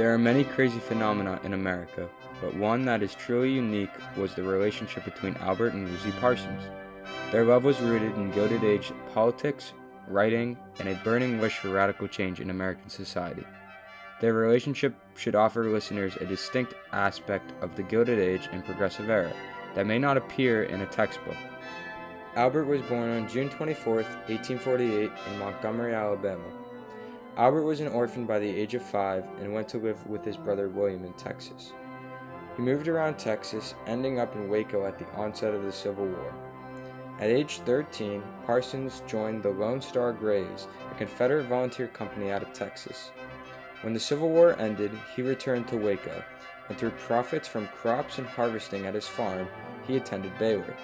There are many crazy phenomena in America, but one that is truly unique was the relationship between Albert and Lucy Parsons. Their love was rooted in Gilded Age politics, writing, and a burning wish for radical change in American society. Their relationship should offer listeners a distinct aspect of the Gilded Age and Progressive era that may not appear in a textbook. Albert was born on June 24, 1848, in Montgomery, Alabama. Albert was an orphan by the age of 5 and went to live with his brother William in Texas. He moved around Texas, ending up in Waco at the onset of the Civil War. At age 13, Parsons joined the Lone Star Grays, a Confederate volunteer company out of Texas. When the Civil War ended, he returned to Waco, and through profits from crops and harvesting at his farm, he attended Baylor.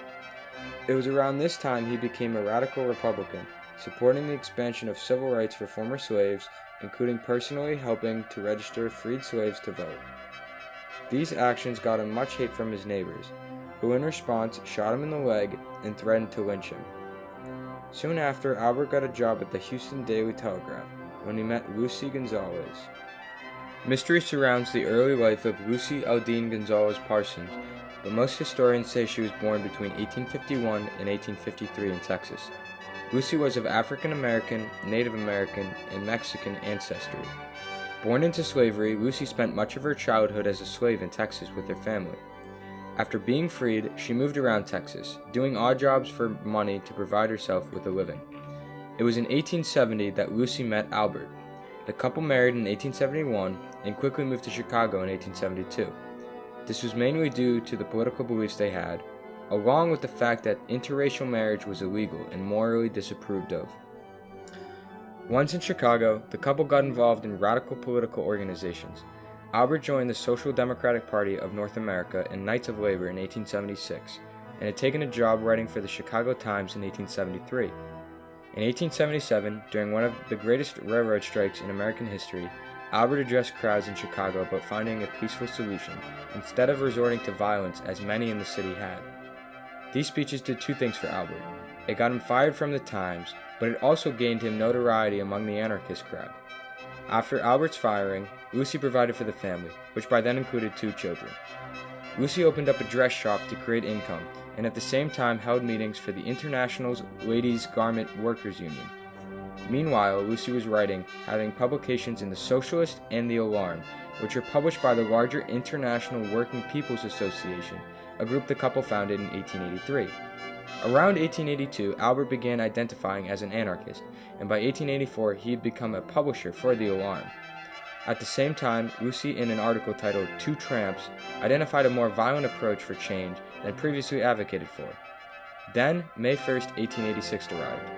It was around this time he became a radical Republican, supporting the expansion of civil rights for former slaves, including personally helping to register freed slaves to vote. These actions got him much hate from his neighbors, who in response shot him in the leg and threatened to lynch him. Soon after, Albert got a job at the Houston Daily Telegraph, when he met Lucy Gonzalez. Mystery surrounds the early life of Lucy Aldine Gonzalez Parsons, but most historians say she was born between 1851 and 1853 in Texas. Lucy was of African American, Native American, and Mexican ancestry. Born into slavery, Lucy spent much of her childhood as a slave in Texas with her family. After being freed, she moved around Texas, doing odd jobs for money to provide herself with a living. It was in 1870 that Lucy met Albert. The couple married in 1871 and quickly moved to Chicago in 1872. This was mainly due to the political beliefs they had, along with the fact that interracial marriage was illegal and morally disapproved of. Once in Chicago, the couple got involved in radical political organizations. Albert joined the Social Democratic Party of North America and Knights of Labor in 1876, and had taken a job writing for the Chicago Times in 1873. In 1877, during one of the greatest railroad strikes in American history, Albert addressed crowds in Chicago about finding a peaceful solution, instead of resorting to violence as many in the city had. These speeches did two things for Albert. It got him fired from the Times, but it also gained him notoriety among the anarchist crowd. After Albert's firing, Lucy provided for the family, which by then included 2 children. Lucy opened up a dress shop to create income, and at the same time held meetings for the International Ladies Garment Workers Union. Meanwhile, Lucy was writing, having publications in the Socialist and the Alarm, which were published by the larger International Working People's Association, a group the couple founded in 1883. Around 1882, Albert began identifying as an anarchist, and by 1884 he had become a publisher for the Alarm. At the same time, Lucy, in an article titled Two Tramps, identified a more violent approach for change than previously advocated for. Then, May 1, 1886 arrived.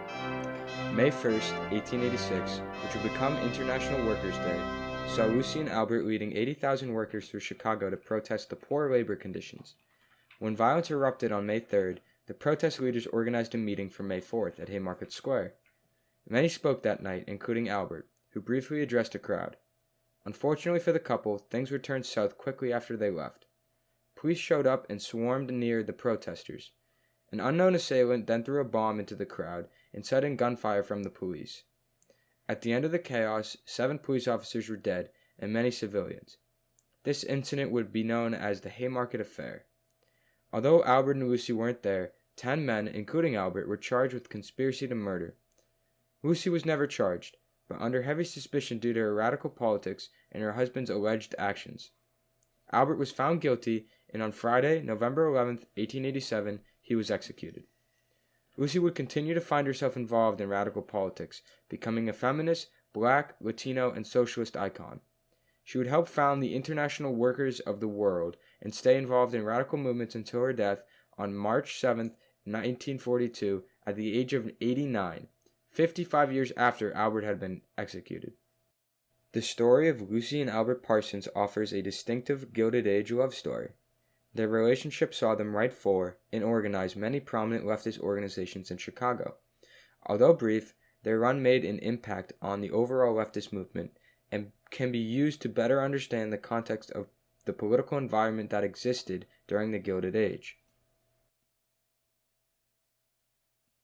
May 1, 1886, which would become International Workers' Day, saw Lucy and Albert leading 80,000 workers through Chicago to protest the poor labor conditions. When violence erupted on May 3rd, the protest leaders organized a meeting for May 4th at Haymarket Square. Many spoke that night, including Albert, who briefly addressed a crowd. Unfortunately for the couple, things would turn south quickly after they left. Police showed up and swarmed near the protesters. An unknown assailant then threw a bomb into the crowd, inciting gunfire from the police. At the end of the chaos, 7 police officers were dead and many civilians. This incident would be known as the Haymarket Affair. Although Albert and Lucy weren't there, 10 men, including Albert, were charged with conspiracy to murder. Lucy was never charged, but under heavy suspicion due to her radical politics and her husband's alleged actions. Albert was found guilty, and on Friday, November 11, 1887, he was executed. Lucy would continue to find herself involved in radical politics, becoming a feminist, Black, Latino, and socialist icon. She would help found the International Workers of the World and stay involved in radical movements until her death on March 7, 1942, at the age of 89, 55 years after Albert had been executed. The story of Lucy and Albert Parsons offers a distinctive Gilded Age love story. Their relationship saw them write for and organize many prominent leftist organizations in Chicago. Although brief, their run made an impact on the overall leftist movement and can be used to better understand the context of the political environment that existed during the Gilded Age.